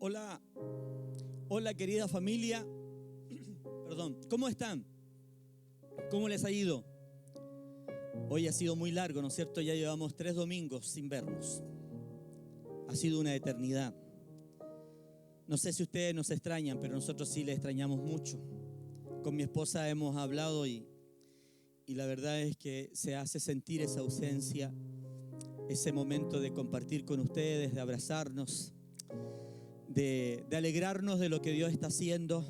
Hola, hola querida familia. Perdón, ¿cómo están? ¿Cómo les ha ido? Hoy ha sido muy largo, ¿no es cierto? Ya llevamos 3 domingos sin vernos. Ha sido una eternidad. No sé si ustedes nos extrañan, pero nosotros sí les extrañamos mucho. Con mi esposa hemos hablado y la verdad es que se hace sentir esa ausencia, ese momento de compartir con ustedes, de abrazarnos, de alegrarnos de lo que Dios está haciendo.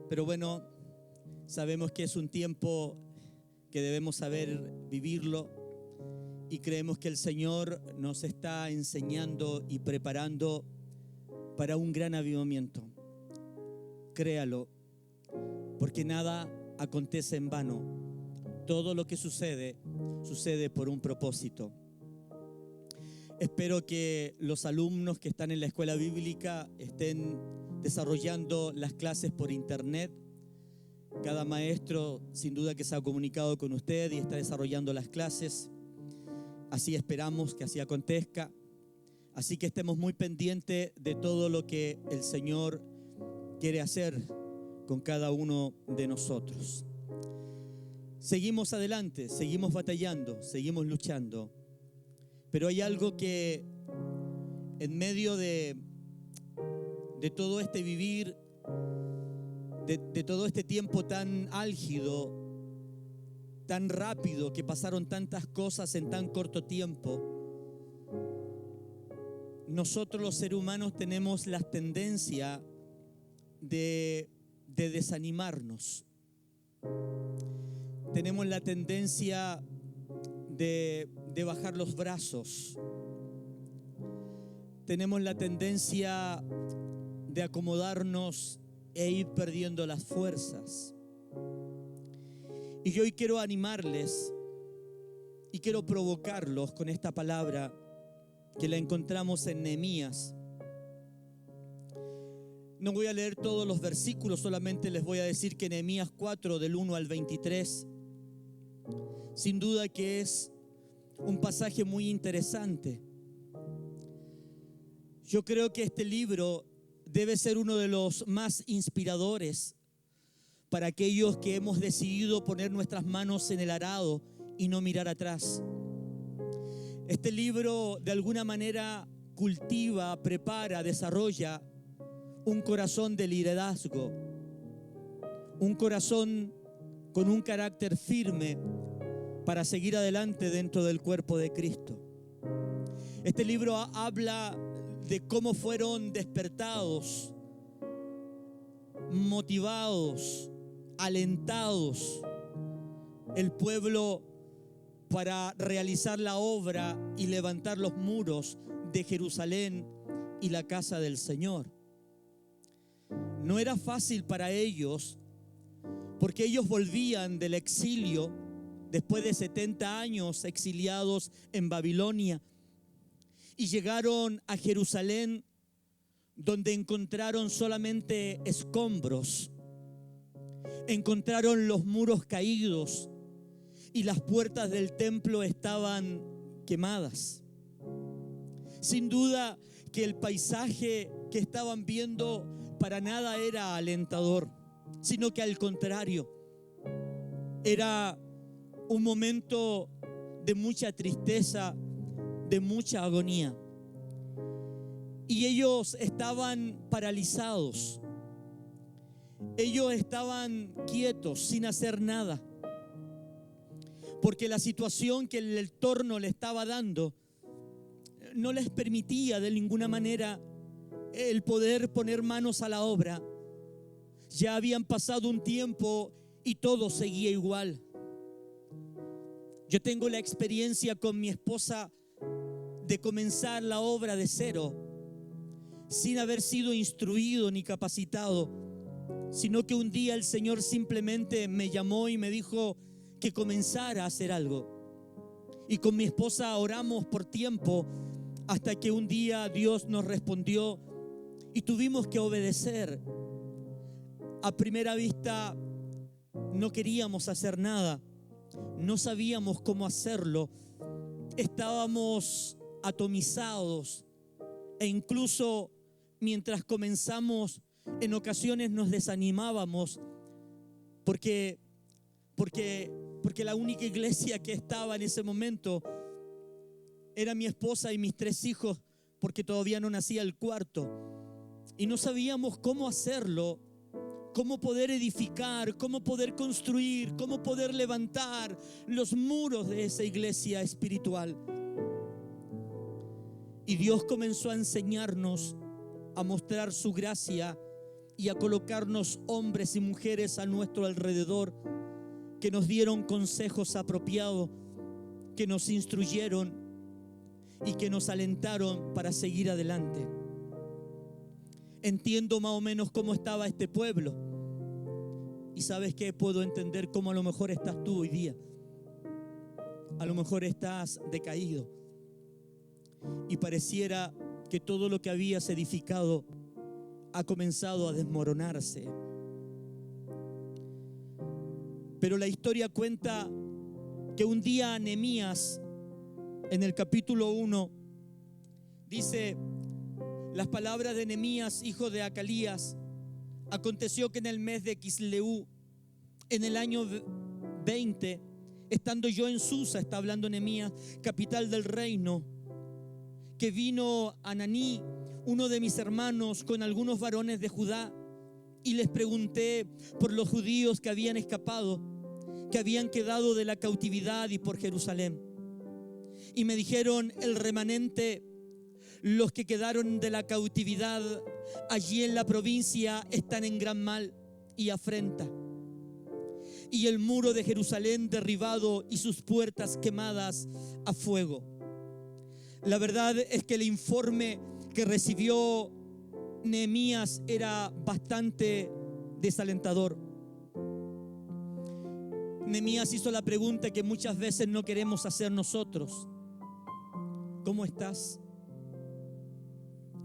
Pero bueno, sabemos que es un tiempo que debemos saber vivirlo y creemos que el Señor nos está enseñando y preparando para un gran avivamiento. Créalo, porque nada acontece en vano. Todo lo que sucede, sucede por un propósito. Espero que los alumnos que están en la escuela bíblica estén desarrollando las clases por internet. Cada maestro sin duda que se ha comunicado con usted y está desarrollando las clases. Así esperamos que así acontezca. Así que estemos muy pendientes de todo lo que el Señor quiere hacer con cada uno de nosotros. Seguimos adelante, seguimos batallando, seguimos luchando. Pero hay algo que en medio de todo este vivir, de todo este tiempo tan álgido, tan rápido, que pasaron tantas cosas en tan corto tiempo, nosotros los seres humanos tenemos la tendencia de desanimarnos. Tenemos la tendencia de bajar los brazos. Tenemos la tendencia de acomodarnos e ir perdiendo las fuerzas. Y yo hoy quiero animarles y quiero provocarlos con esta palabra que la encontramos en Nehemías. No voy a leer todos los versículos, solamente les voy a decir que Nehemías 4, del 1 al 23, sin duda que es un pasaje muy interesante. Yo creo que este libro debe ser uno de los más inspiradores para aquellos que hemos decidido poner nuestras manos en el arado y no mirar atrás. Este libro de alguna manera cultiva, prepara, desarrolla un corazón de liderazgo, un corazón con un carácter firme para seguir adelante dentro del cuerpo de Cristo. Este libro habla de cómo fueron despertados, motivados, alentados el pueblo para realizar la obra y levantar los muros de Jerusalén y la casa del Señor. No era fácil para ellos, porque ellos volvían del exilio después de 70 años exiliados en Babilonia y llegaron a Jerusalén, donde encontraron solamente escombros, encontraron los muros caídos y las puertas del templo estaban quemadas. Sin duda que el paisaje que estaban viendo para nada era alentador, sino que al contrario, era un momento de mucha tristeza, de mucha agonía. Y ellos estaban paralizados. Ellos estaban quietos, sin hacer nada, porque la situación que el entorno le estaba dando no les permitía de ninguna manera el poder poner manos a la obra. Ya habían pasado un tiempo y todo seguía igual. Yo tengo la experiencia con mi esposa de comenzar la obra de cero, sin haber sido instruido ni capacitado, sino que un día el Señor simplemente me llamó y me dijo que comenzara a hacer algo. Y con mi esposa oramos por tiempo hasta que un día Dios nos respondió y tuvimos que obedecer. A primera vista no queríamos hacer nada, no sabíamos cómo hacerlo, estábamos atomizados e incluso mientras comenzamos, en ocasiones nos desanimábamos porque la única iglesia que estaba en ese momento era mi esposa y mis 3 hijos, porque todavía no nacía el cuarto. Y no sabíamos cómo hacerlo, cómo poder edificar, cómo poder construir, cómo poder levantar los muros de esa iglesia espiritual. Y Dios comenzó a enseñarnos, a mostrar su gracia y a colocarnos hombres y mujeres a nuestro alrededor que nos dieron consejos apropiados, que nos instruyeron y que nos alentaron para seguir adelante. Entiendo más o menos cómo estaba este pueblo. Y ¿sabes qué? Puedo entender cómo a lo mejor estás tú hoy día. A lo mejor estás decaído y pareciera que todo lo que habías edificado ha comenzado a desmoronarse. Pero la historia cuenta que un día Nehemías, en el capítulo 1, dice las palabras de Nehemías, hijo de Acalías: aconteció que en el mes de Quisleu, en el año 20, estando yo en Susa, está hablando Nehemías, capital del reino, que vino Ananí, uno de mis hermanos, con algunos varones de Judá, y les pregunté por los judíos que habían escapado, que habían quedado de la cautividad, y por Jerusalén. Y me dijeron: el remanente, los que quedaron de la cautividad allí en la provincia, están en gran mal y afrenta, y el muro de Jerusalén derribado y sus puertas quemadas a fuego. La verdad es que el informe que recibió Nehemías era bastante desalentador. Nehemías hizo la pregunta que muchas veces no queremos hacer nosotros: ¿cómo estás?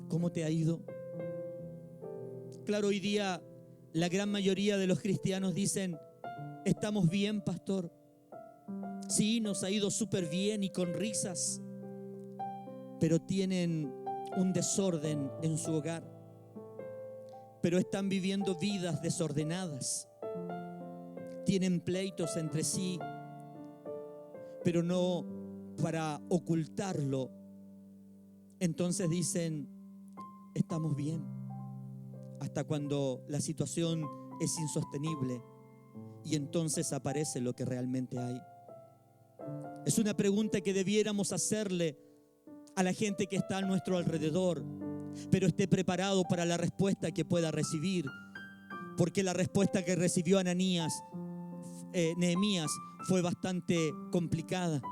¿Cómo te ha ido? Claro, hoy día la gran mayoría de los cristianos dicen: estamos bien, pastor. Sí, nos ha ido súper bien y con risas. Pero tienen un desorden en su hogar. Pero están viviendo vidas desordenadas. Tienen pleitos entre sí, pero no para ocultarlo. Entonces dicen: estamos bien, hasta cuando la situación es insostenible y entonces aparece lo que realmente hay. Es una pregunta que debiéramos hacerle a la gente que está a nuestro alrededor, pero esté preparado para la respuesta que pueda recibir, porque la respuesta que recibió Nehemías fue bastante complicada.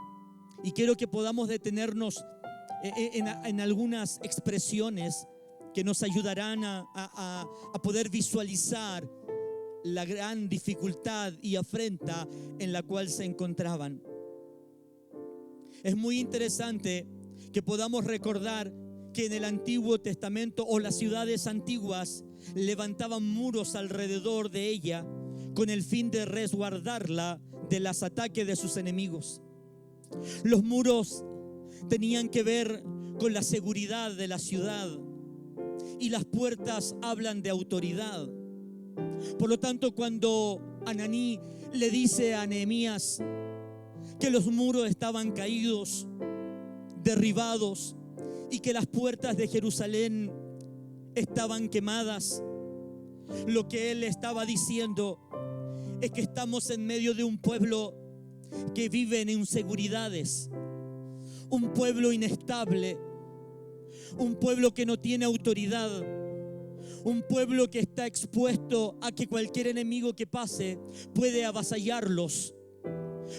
Y quiero que podamos detenernos en algunas expresiones que nos ayudarán a poder visualizar la gran dificultad y afrenta en la cual se encontraban. Es muy interesante que podamos recordar que en el Antiguo Testamento, o las ciudades antiguas, levantaban muros alrededor de ella con el fin de resguardarla de los ataques de sus enemigos. Los muros tenían que ver con la seguridad de la ciudad, y las puertas hablan de autoridad. Por lo tanto, cuando Ananí le dice a Nehemías que los muros estaban caídos, derribados, y que las puertas de Jerusalén estaban quemadas, lo que él estaba diciendo es que estamos en medio de un pueblo que vive en inseguridades, un pueblo inestable, un pueblo que no tiene autoridad, un pueblo que está expuesto a que cualquier enemigo que pase puede avasallarlos,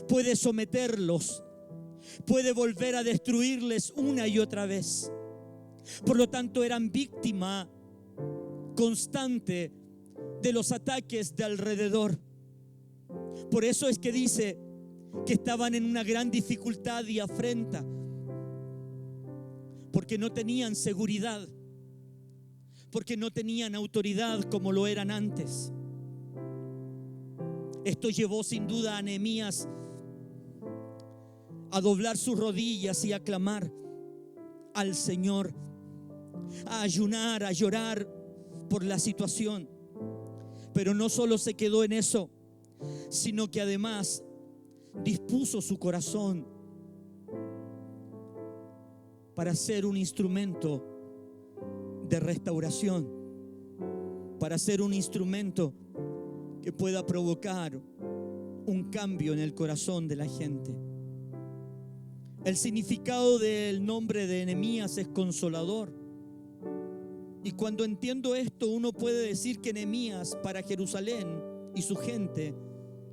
puede someterlos, puede volver a destruirles una y otra vez. Por lo tanto, eran víctima constante de los ataques de alrededor. Por eso es que dice que estaban en una gran dificultad y afrenta, porque no tenían seguridad, porque no tenían autoridad como lo eran antes. Esto llevó sin duda a Nehemías a doblar sus rodillas y a clamar al Señor. a ayunar, a llorar por la situación. Pero no solo se quedó en eso, sino que además dispuso su corazón para ser un instrumento de restauración, para ser un instrumento que pueda provocar un cambio en el corazón de la gente. El significado del nombre de Nehemías es consolador. Y cuando entiendo esto, uno puede decir que Nehemías para Jerusalén y su gente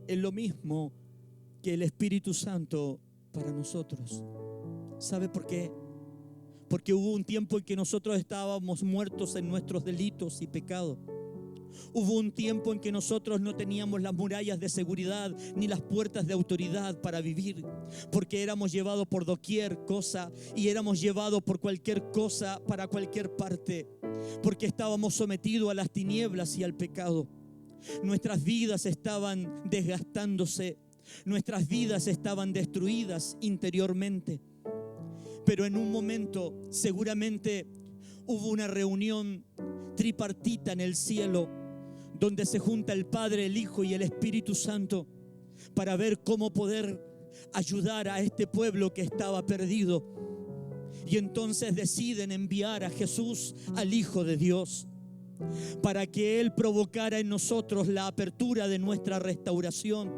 es lo mismo que el Espíritu Santo para nosotros. ¿Sabe por qué? Porque hubo un tiempo en que nosotros estábamos muertos en nuestros delitos y pecados. Hubo un tiempo en que nosotros no teníamos las murallas de seguridad ni las puertas de autoridad para vivir, porque éramos llevados por doquier cosa y éramos llevados por cualquier cosa para cualquier parte, porque estábamos sometidos a las tinieblas y al pecado. Nuestras vidas estaban desgastándose, nuestras vidas estaban destruidas interiormente. Pero en un momento seguramente hubo una reunión tripartita en el cielo, donde se junta el Padre, el Hijo y el Espíritu Santo para ver cómo poder ayudar a este pueblo que estaba perdido. Y entonces deciden enviar a Jesús, al Hijo de Dios, para que Él provocara en nosotros la apertura de nuestra restauración.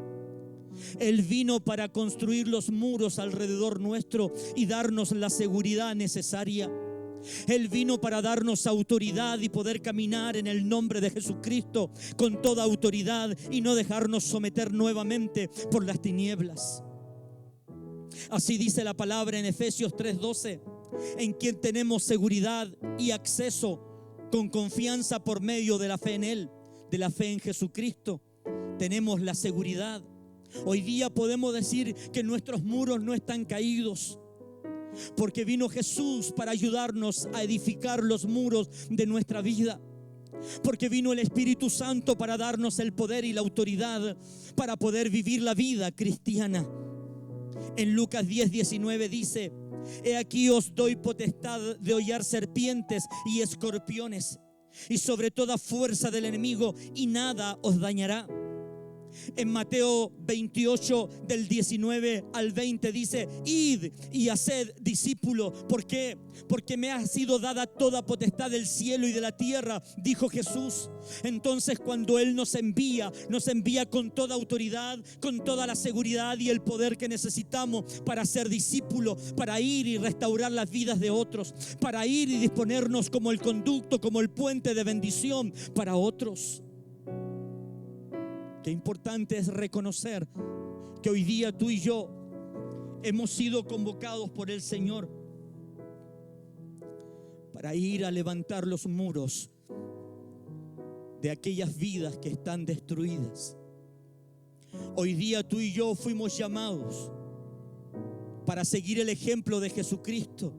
Él vino para construir los muros alrededor nuestro y darnos la seguridad necesaria. Él vino para darnos autoridad y poder caminar en el nombre de Jesucristo con toda autoridad y no dejarnos someter nuevamente por las tinieblas. Así dice la palabra en Efesios 3:12, en quien tenemos seguridad y acceso con confianza por medio de la fe en Él, de la fe en Jesucristo. Tenemos la seguridad. Hoy día podemos decir que nuestros muros no están caídos, porque vino Jesús para ayudarnos a edificar los muros de nuestra vida. Porque vino el Espíritu Santo para darnos el poder y la autoridad para poder vivir la vida cristiana. En Lucas 10:19 dice: he aquí os doy potestad de hollar serpientes y escorpiones y sobre toda fuerza del enemigo, y nada os dañará. En Mateo 28 del 19 al 20 dice: id y haced discípulos. ¿Por qué? Porque me ha sido dada toda potestad del cielo y de la tierra, dijo Jesús. Entonces cuando Él nos envía con toda autoridad, con toda la seguridad y el poder que necesitamos para ser discípulos, para ir y restaurar las vidas de otros, para ir y disponernos como el conducto, como el puente de bendición para otros. Qué importante es reconocer que hoy día tú y yo hemos sido convocados por el Señor para ir a levantar los muros de aquellas vidas que están destruidas. Hoy día tú y yo fuimos llamados para seguir el ejemplo de Jesucristo.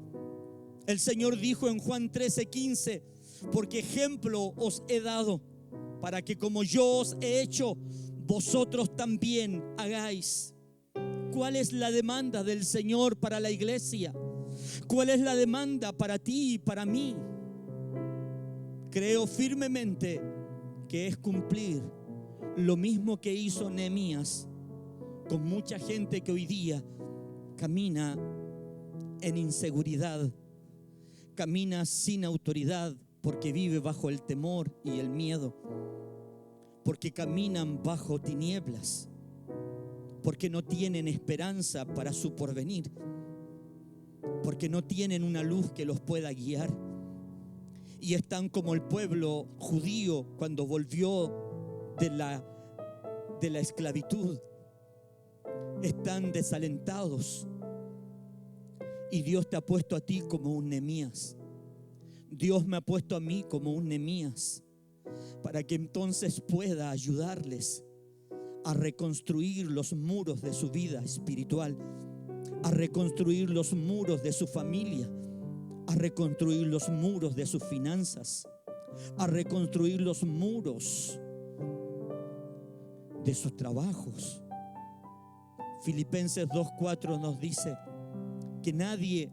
El Señor dijo en Juan 13:15: porque ejemplo os he dado, para que como yo os he hecho, vosotros también hagáis. ¿Cuál es la demanda del Señor para la iglesia? ¿Cuál es la demanda para ti y para mí? Creo firmemente que es cumplir lo mismo que hizo Nehemías con mucha gente que hoy día camina en inseguridad, camina sin autoridad, porque vive bajo el temor y el miedo, porque caminan bajo tinieblas, porque no tienen esperanza para su porvenir, porque no tienen una luz que los pueda guiar, y están como el pueblo judío cuando volvió de la esclavitud. Están desalentados, y Dios te ha puesto a ti como un Nehemías. Dios me ha puesto a mí como un Nehemías, para que entonces pueda ayudarles a reconstruir los muros de su vida espiritual, a reconstruir los muros de su familia, a reconstruir los muros de sus finanzas, a reconstruir los muros de sus trabajos. Filipenses 2:4 nos dice que nadie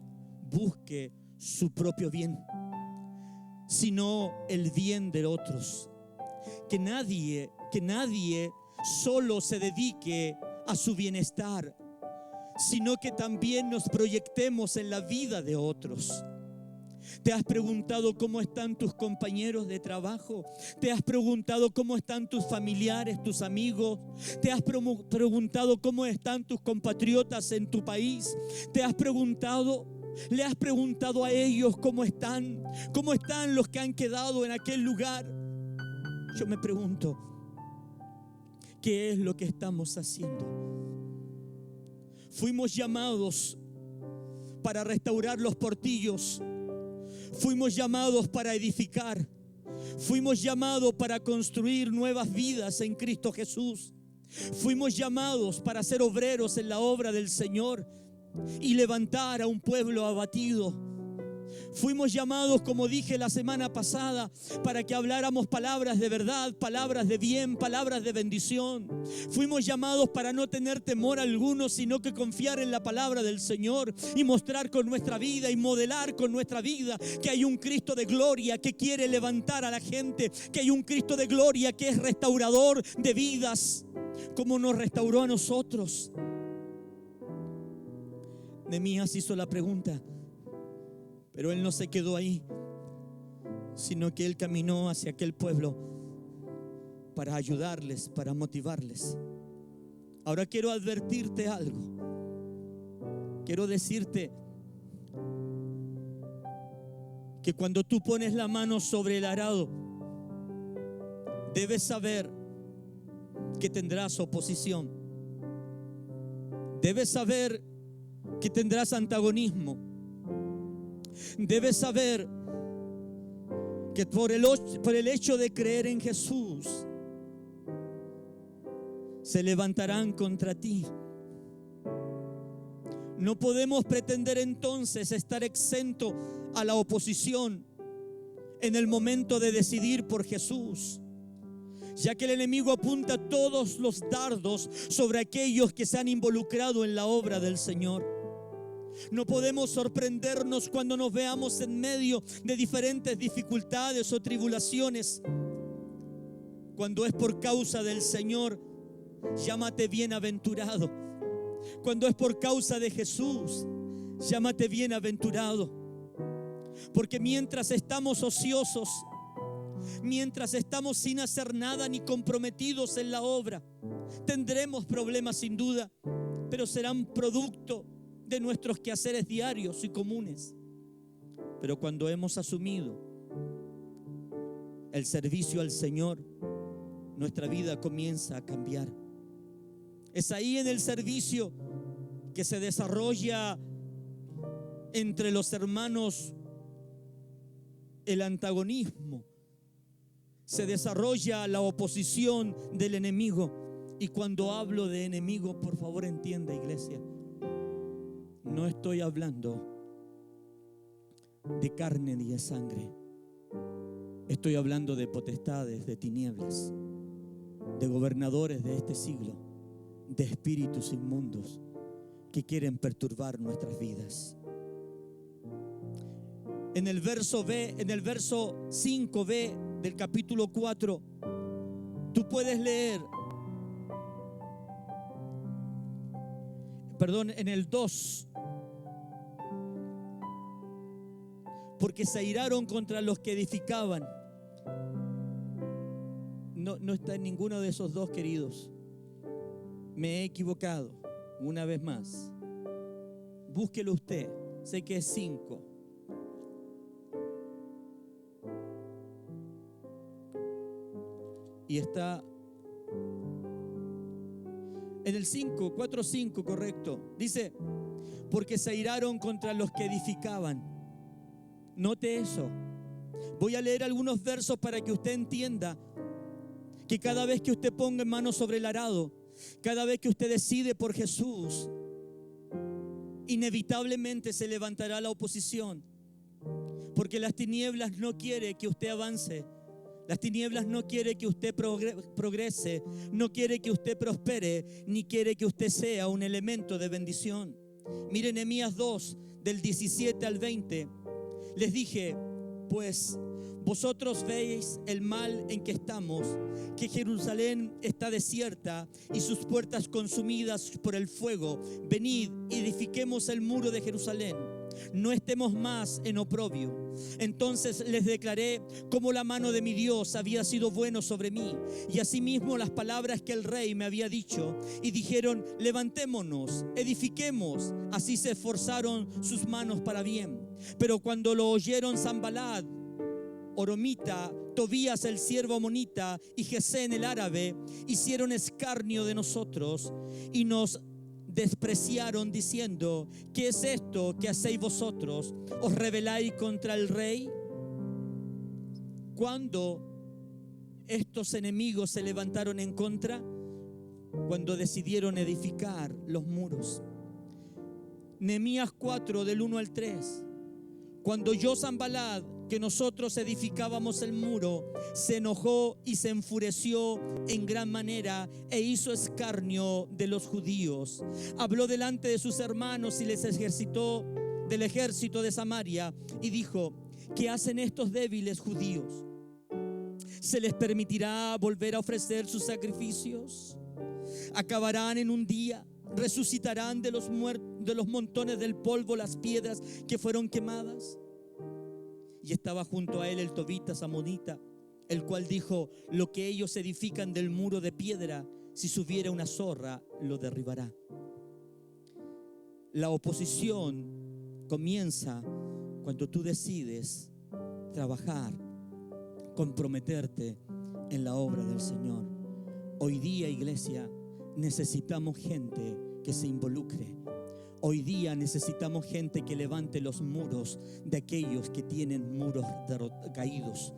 busque su propio bien, sino el bien de otros. Que nadie solo se dedique a su bienestar, sino que también nos proyectemos en la vida de otros. ¿Te has preguntado cómo están tus compañeros de trabajo? ¿Te has preguntado cómo están tus familiares, tus amigos? ¿Te has preguntado cómo están tus compatriotas en tu país? ¿Te has preguntado, le has preguntado a ellos cómo están? ¿Cómo están los que han quedado en aquel lugar? Yo me pregunto, ¿qué es lo que estamos haciendo? Fuimos llamados para restaurar los portillos. Fuimos llamados para edificar. Fuimos llamados para construir nuevas vidas en Cristo Jesús. Fuimos llamados para ser obreros en la obra del Señor y levantar a un pueblo abatido. Fuimos llamados, como dije la semana pasada, para que habláramos palabras de verdad, palabras de bien, palabras de bendición. Fuimos llamados para no tener temor alguno, sino que confiar en la palabra del Señor y mostrar con nuestra vida y modelar con nuestra vida que hay un Cristo de gloria que quiere levantar a la gente, que hay un Cristo de gloria que es restaurador de vidas, como nos restauró a nosotros. Nehemías hizo la pregunta, pero él no se quedó ahí, sino que él caminó hacia aquel pueblo para ayudarles, para motivarles. Ahora quiero advertirte algo. Quiero decirte que cuando tú pones la mano sobre el arado, debes saber que tendrás oposición. Debes saber que tendrás antagonismo. Debes saber que por el hecho de creer en Jesús, se levantarán contra ti. No podemos pretender entonces estar exento a la oposición en el momento de decidir por Jesús, ya que el enemigo apunta todos los dardos sobre aquellos que se han involucrado en la obra del Señor. No podemos sorprendernos cuando nos veamos en medio de diferentes dificultades o tribulaciones. Cuando es por causa del Señor, llámate bienaventurado. Cuando es por causa de Jesús, llámate bienaventurado. Porque mientras estamos ociosos, mientras estamos sin hacer nada ni comprometidos en la obra, tendremos problemas sin duda, pero serán producto de nuestros quehaceres diarios y comunes. Pero cuando hemos asumido el servicio al Señor, nuestra vida comienza a cambiar. Es ahí en el servicio que se desarrolla entre los hermanos el antagonismo, se desarrolla la oposición del enemigo. Y cuando hablo de enemigo, por favor entienda, iglesia, no estoy hablando de carne ni de sangre. Estoy hablando de potestades, de tinieblas, de gobernadores de este siglo, de espíritus inmundos que quieren perturbar nuestras vidas. En el verso 5b del capítulo 4, tú puedes leer, en el 2, porque se airaron contra los que edificaban. No está en ninguno de esos dos, queridos. Me he equivocado una vez más. Búsquelo usted. Sé que es 5. Y está en el 5, 4:5, correcto. Dice, porque se airaron contra los que edificaban. Note eso. Voy a leer algunos versos para que usted entienda que cada vez que usted ponga manos sobre el arado, cada vez que usted decide por Jesús, inevitablemente se levantará la oposición, porque las tinieblas no quiere que usted avance. Las tinieblas no quiere que usted progrese, no quiere que usted prospere, ni quiere que usted sea un elemento de bendición. Miren Nehemías 2, del 17 al 20. Les dije, pues, Vosotros veis el mal en que estamos, que Jerusalén está desierta y sus puertas consumidas por el fuego. Venid, edifiquemos el muro de Jerusalén, no estemos más en oprobio. Entonces les declaré cómo la mano de mi Dios había sido bueno sobre mí, y asimismo las palabras que el rey me había dicho, y dijeron: levantémonos, edifiquemos. Así se esforzaron sus manos para bien. Pero cuando lo oyeron Sanballat, Oromita, Tobías el siervo amonita y Gesén el árabe, hicieron escarnio de nosotros y nos despreciaron, diciendo: ¿qué es esto que hacéis vosotros? ¿Os rebeláis contra el rey? Cuando estos enemigos se levantaron en contra, cuando decidieron edificar los muros. Nehemías 4, del 1 al 3. Cuando oyó Sanballat que nosotros edificábamos el muro, se enojó y se enfureció en gran manera e hizo escarnio de los judíos. Habló delante de sus hermanos y les ejercitó del ejército de Samaria y dijo: ¿qué hacen estos débiles judíos? ¿Se les permitirá volver a ofrecer sus sacrificios? ¿Acabarán en un día? ¿Resucitarán de los montones del polvo las piedras que fueron quemadas? Y estaba junto a él el Tobitas amonita, el cual dijo: lo que ellos edifican del muro de piedra, si subiera una zorra, lo derribará. La oposición comienza cuando tú decides trabajar, comprometerte en la obra del Señor. Hoy día, iglesia, necesitamos gente que se involucre. Hoy día necesitamos gente que levante los muros de aquellos que tienen muros caídos.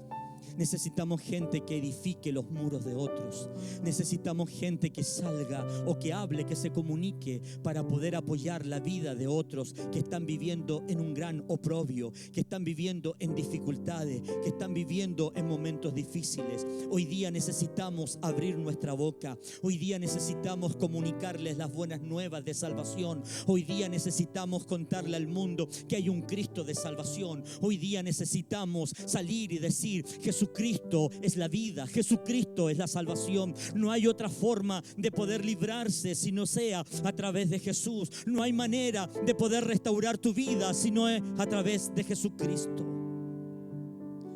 Necesitamos gente que edifique los muros de otros. Necesitamos gente que salga o que hable, que se comunique para poder apoyar la vida de otros que están viviendo en un gran oprobio, que están viviendo en dificultades, que están viviendo en momentos difíciles. Hoy día necesitamos abrir nuestra boca. Hoy día necesitamos comunicarles las buenas nuevas de salvación. Hoy día necesitamos contarle al mundo que hay un Cristo de salvación. Hoy día necesitamos salir y decir: Jesucristo es la vida, Jesucristo es la salvación. No hay otra forma de poder librarse si no sea a través de Jesús. No hay manera de poder restaurar tu vida si no es a través de Jesucristo.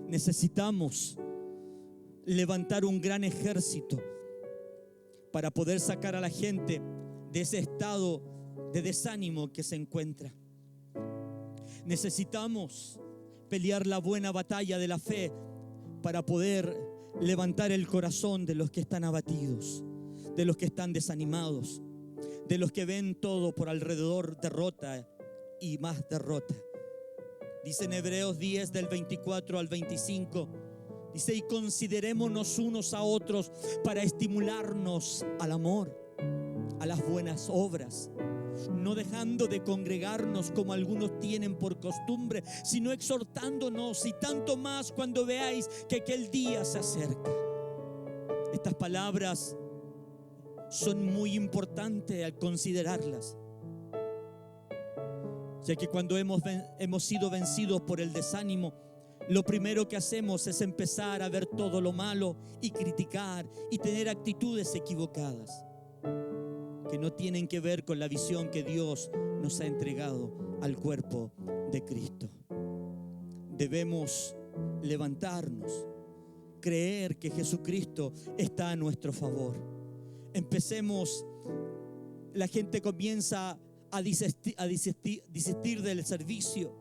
Necesitamos levantar un gran ejército para poder sacar a la gente de ese estado de desánimo que se encuentra. Necesitamos pelear la buena batalla de la fe para poder levantar el corazón de los que están abatidos, de los que están desanimados, de los que ven todo por alrededor derrota y más derrota. Dice en Hebreos 10 del 24 al 25, dice: y considerémonos unos a otros para estimularnos al amor, a las buenas obras, no dejando de congregarnos como algunos tienen por costumbre, sino exhortándonos, y tanto más cuando veáis que aquel día se acerca. Estas palabras son muy importantes al considerarlas, ya que cuando hemos sido vencidos por el desánimo, lo primero que hacemos es empezar a ver todo lo malo y criticar y tener actitudes equivocadas que no tienen que ver con la visión que Dios nos ha entregado al cuerpo de Cristo. Debemos levantarnos, creer que Jesucristo está a nuestro favor. Empecemos, la gente comienza a desistir del servicio,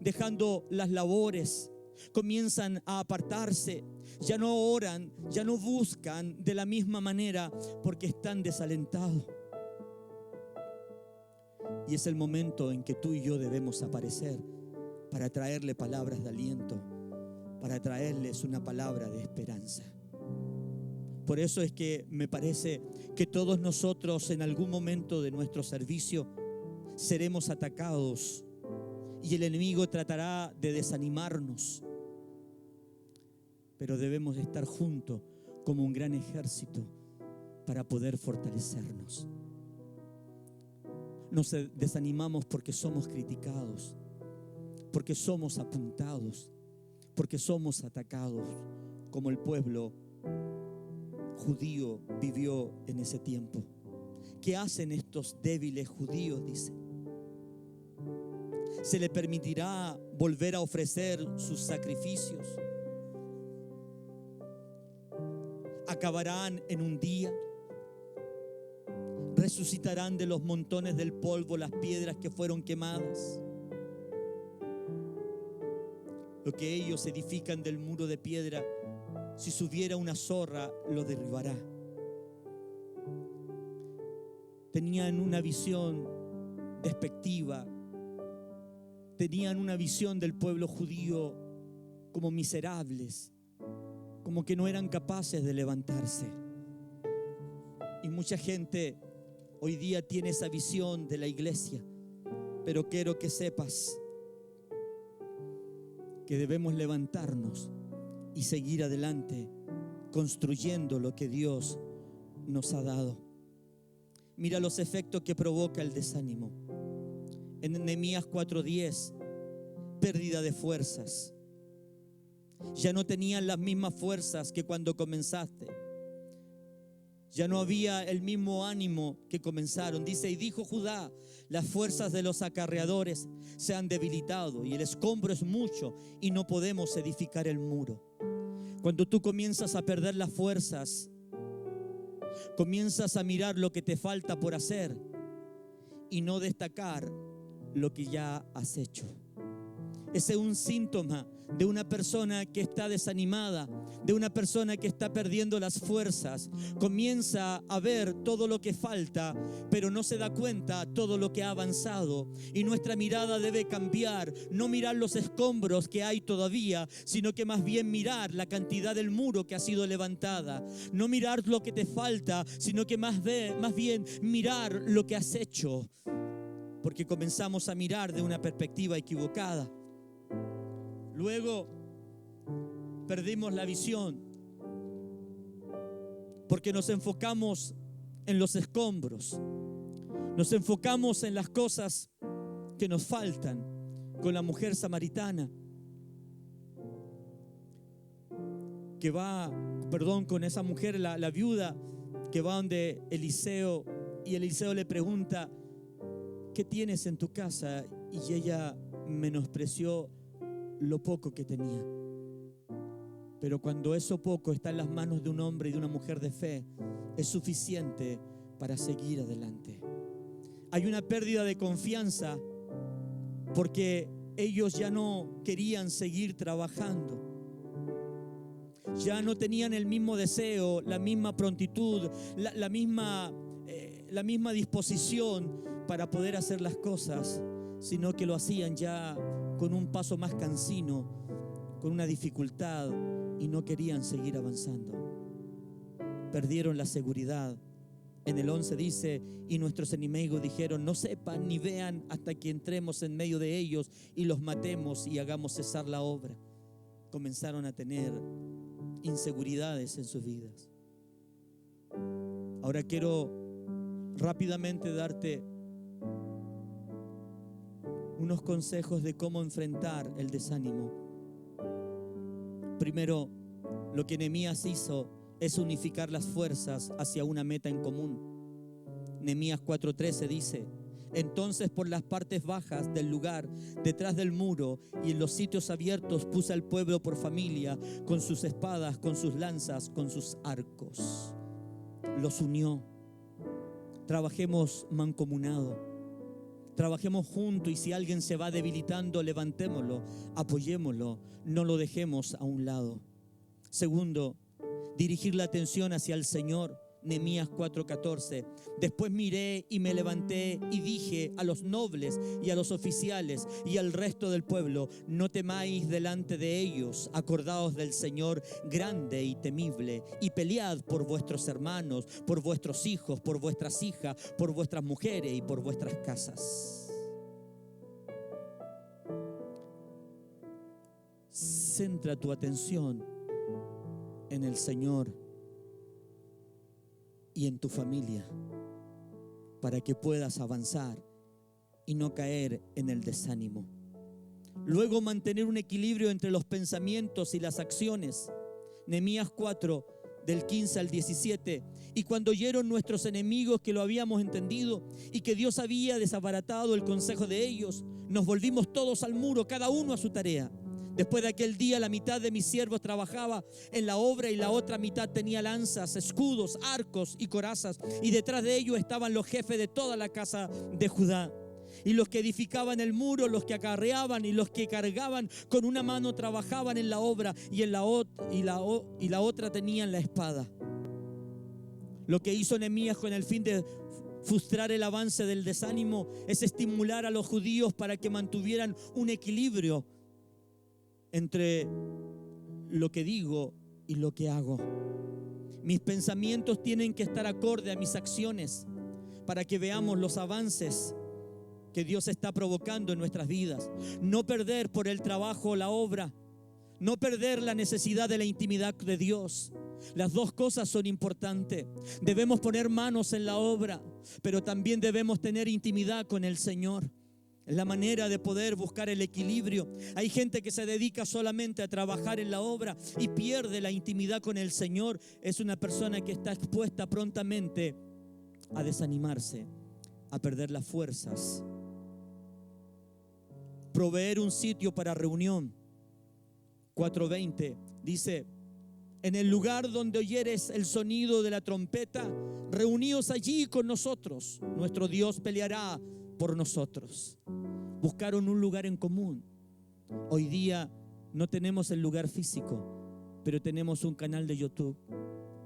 dejando las labores, comienzan a apartarse, ya no oran, ya no buscan de la misma manera porque están desalentados. Y es el momento en que tú y yo debemos aparecer para traerle palabras de aliento, para traerles una palabra de esperanza. Por eso es que me parece que todos nosotros en algún momento de nuestro servicio seremos atacados y el enemigo tratará de desanimarnos, pero debemos estar juntos como un gran ejército para poder fortalecernos. Nos desanimamos porque somos criticados, porque somos apuntados, porque somos atacados como el pueblo judío vivió en ese tiempo. ¿Qué hacen estos débiles judíos? Dice. ¿Se le permitirá volver a ofrecer sus sacrificios? ¿Acabarán en un día? ¿Resucitarán de los montones del polvo las piedras que fueron quemadas? Lo que ellos edifican del muro de piedra, si subiera una zorra, lo derribará. Tenían una visión despectiva. Tenían una visión del pueblo judío como miserables, como que no eran capaces de levantarse. Y mucha gente hoy día tiene esa visión de la iglesia, pero quiero que sepas que debemos levantarnos y seguir adelante construyendo lo que Dios nos ha dado. Mira los efectos que provoca el desánimo. En Nehemías 4:10, pérdida de fuerzas. Ya no tenían las mismas fuerzas que cuando comenzaste. Ya no había el mismo ánimo que comenzaron. Dice, y dijo Judá, las fuerzas de los acarreadores se han debilitado y el escombro es mucho y no podemos edificar el muro. Cuando tú comienzas a perder las fuerzas, comienzas a mirar lo que te falta por hacer y no destacar lo que ya has hecho. Ese es un síntoma de una persona que está desanimada, de una persona que está perdiendo las fuerzas. Comienza a ver todo lo que falta, pero no se da cuenta todo lo que ha avanzado. Y nuestra mirada debe cambiar, no mirar los escombros que hay todavía, sino que más bien mirar la cantidad del muro que ha sido levantada. No mirar lo que te falta, sino que más bien mirar lo que has hecho. Porque comenzamos a mirar de una perspectiva equivocada. Luego perdimos la visión porque nos enfocamos en los escombros, nos enfocamos en las cosas que nos faltan. Con la mujer samaritana que va, con esa mujer, la viuda que va donde Eliseo, y Eliseo le pregunta, ¿qué tienes en tu casa? Y ella menospreció lo poco que tenía. Pero cuando eso poco está en las manos de un hombre y de una mujer de fe, es suficiente para seguir adelante. Hay una pérdida de confianza porque ellos ya no querían seguir trabajando. Ya no tenían el mismo deseo, la misma prontitud, la misma disposición para poder hacer las cosas, sino que lo hacían ya con un paso más cansino, con una dificultad, y no querían seguir avanzando. Perdieron la seguridad. En el 11 dice, y nuestros enemigos dijeron, no sepan ni vean hasta que entremos en medio de ellos y los matemos y hagamos cesar la obra. Comenzaron a tener inseguridades en sus vidas. Ahora quiero rápidamente darte unos consejos de cómo enfrentar el desánimo. Primero, lo que Nehemías hizo es unificar las fuerzas hacia una meta en común. Nehemías 4:13 dice, entonces por las partes bajas del lugar, detrás del muro y en los sitios abiertos puse al pueblo por familia, con sus espadas, con sus lanzas, con sus arcos. Los unió. Trabajemos mancomunado. Trabajemos juntos, y si alguien se va debilitando, levantémoslo, apoyémoslo, no lo dejemos a un lado. Segundo, dirigir la atención hacia el Señor. Nehemías 4:14. Después miré y me levanté y dije a los nobles y a los oficiales y al resto del pueblo, no temáis delante de ellos, acordaos del Señor grande y temible, y pelead por vuestros hermanos, por vuestros hijos, por vuestras hijas, por vuestras mujeres y por vuestras casas. Centra tu atención en el Señor y en tu familia, para que puedas avanzar y no caer en el desánimo. Luego mantener un equilibrio entre los pensamientos y las acciones. Nehemías 4, del 15 al 17. Y cuando oyeron nuestros enemigos que lo habíamos entendido y que Dios había desbaratado el consejo de ellos, nos volvimos todos al muro, cada uno a su tarea. Después de aquel día, la mitad de mis siervos trabajaba en la obra y la otra mitad tenía lanzas, escudos, arcos y corazas. Y detrás de ellos estaban los jefes de toda la casa de Judá. Y los que edificaban el muro, los que acarreaban y los que cargaban con una mano trabajaban en la obra y la otra tenían la espada. Lo que hizo Nehemías con el fin de frustrar el avance del desánimo es estimular a los judíos para que mantuvieran un equilibrio entre lo que digo y lo que hago. Mis pensamientos tienen que estar acorde a mis acciones para que veamos los avances que Dios está provocando en nuestras vidas. No perder por el trabajo la obra, no perder la necesidad de la intimidad de Dios. Las dos cosas son importantes. Debemos poner manos en la obra, pero también debemos tener intimidad con el Señor. Es la manera de poder buscar el equilibrio. Hay gente que se dedica solamente a trabajar en la obra y pierde la intimidad con el Señor. Es una persona que está expuesta prontamente a desanimarse, a perder las fuerzas. Proveer un sitio para reunión. 4:20 dice: en el lugar donde oyeres el sonido de la trompeta, reuníos allí con nosotros. Nuestro Dios peleará por nosotros. Buscaron un lugar en común. Hoy día no tenemos el lugar físico, pero tenemos un canal de YouTube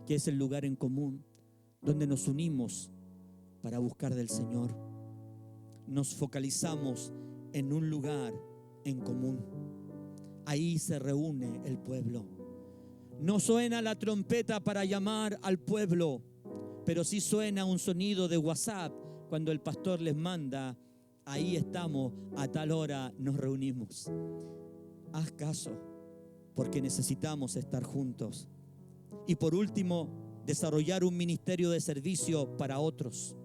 que es el lugar en común, donde nos unimos para buscar del Señor. Nos focalizamos en un lugar en común. Ahí se reúne el pueblo. No suena la trompeta para llamar al pueblo, pero sí suena un sonido de WhatsApp cuando el pastor les manda: ahí estamos, a tal hora nos reunimos. Haz caso, porque necesitamos estar juntos. Y por último, desarrollar un ministerio de servicio para otros.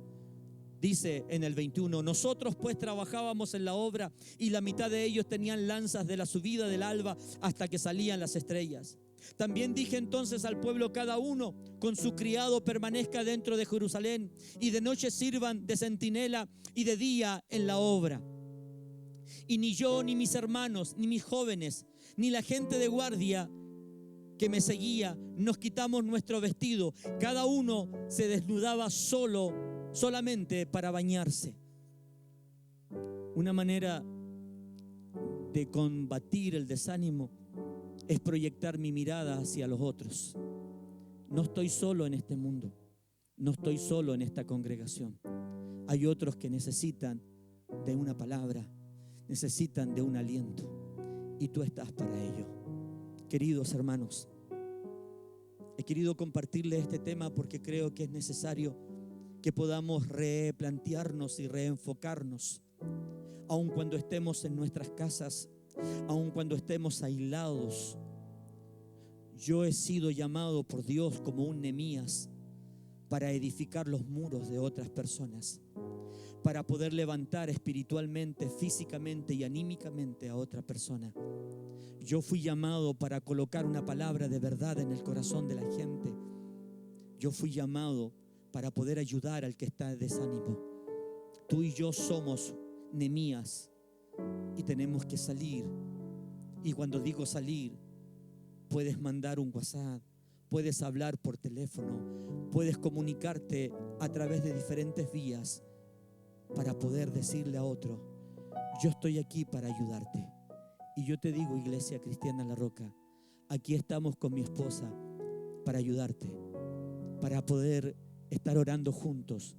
Dice en el 21: nosotros pues trabajábamos en la obra y la mitad de ellos tenían lanzas de la subida del alba hasta que salían las estrellas. También dije entonces al pueblo: cada uno con su criado permanezca dentro de Jerusalén, y de noche sirvan de centinela y de día en la obra. Y ni yo, ni mis hermanos, ni mis jóvenes, ni la gente de guardia que me seguía, nos quitamos nuestro vestido. Cada uno se desnudaba solamente para bañarse. Una manera de combatir el desánimo es proyectar mi mirada hacia los otros. No estoy solo en este mundo, no estoy solo en esta congregación. Hay otros que necesitan de una palabra, necesitan de un aliento, y tú estás para ello. Queridos hermanos, he querido compartirles este tema porque creo que es necesario que podamos replantearnos y reenfocarnos, aun cuando estemos en nuestras casas, aun cuando estemos aislados. Yo he sido llamado por Dios como un Nehemías para edificar los muros de otras personas, para poder levantar espiritualmente, físicamente y anímicamente a otra persona. Yo fui llamado para colocar una palabra de verdad en el corazón de la gente. Yo fui llamado para poder ayudar al que está de desánimo. Tú y yo somos Nehemías y tenemos que salir. Y cuando digo salir, puedes mandar un WhatsApp, puedes hablar por teléfono, puedes comunicarte a través de diferentes vías para poder decirle a otro: yo estoy aquí para ayudarte. Y yo te digo, Iglesia Cristiana La Roca, aquí estamos con mi esposa para ayudarte, para poder estar orando juntos,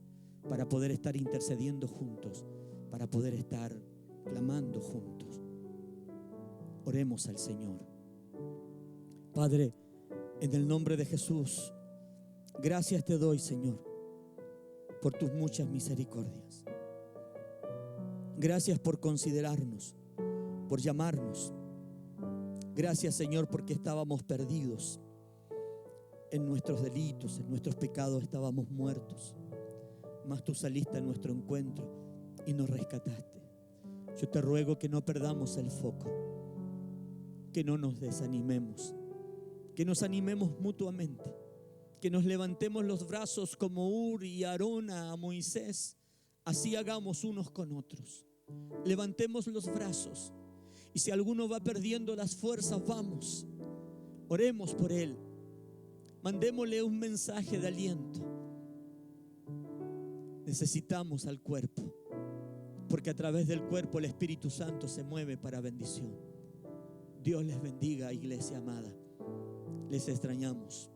para poder estar intercediendo juntos, para poder estar clamando juntos. Oremos al Señor. Padre, en el nombre de Jesús, gracias te doy, Señor, por tus muchas misericordias. Gracias por considerarnos, por llamarnos. Gracias, Señor, porque estábamos perdidos en nuestros delitos, en nuestros pecados estábamos muertos, mas tú saliste a nuestro encuentro y nos rescataste. Yo te ruego que no perdamos el foco, que no nos desanimemos, que nos animemos mutuamente, que nos levantemos los brazos como Ur y Aarón a Moisés. Así hagamos unos con otros. Levantemos los brazos, y si alguno va perdiendo las fuerzas, vamos, oremos por él, mandémosle un mensaje de aliento. Necesitamos al cuerpo, porque a través del cuerpo el Espíritu Santo se mueve para bendición. Dios les bendiga, iglesia amada. Les extrañamos.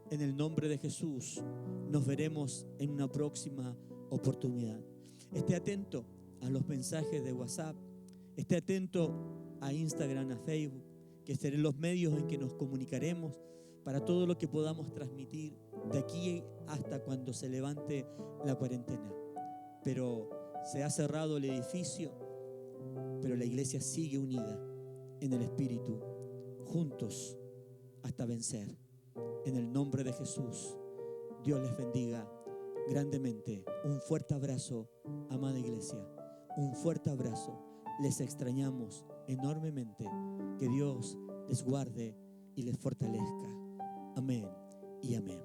En el nombre de Jesús, nos veremos en una próxima oportunidad. Esté atento a los mensajes de WhatsApp. Esté atento a Instagram, a Facebook, que serán los medios en que nos comunicaremos para todo lo que podamos transmitir de aquí hasta cuando se levante la cuarentena. Pero se ha cerrado el edificio, pero la iglesia sigue unida en el Espíritu, juntos hasta vencer. En el nombre de Jesús, Dios les bendiga grandemente. Un fuerte abrazo, amada iglesia. Un fuerte abrazo. Les extrañamos enormemente. Que Dios les guarde y les fortalezca. Amén y amén.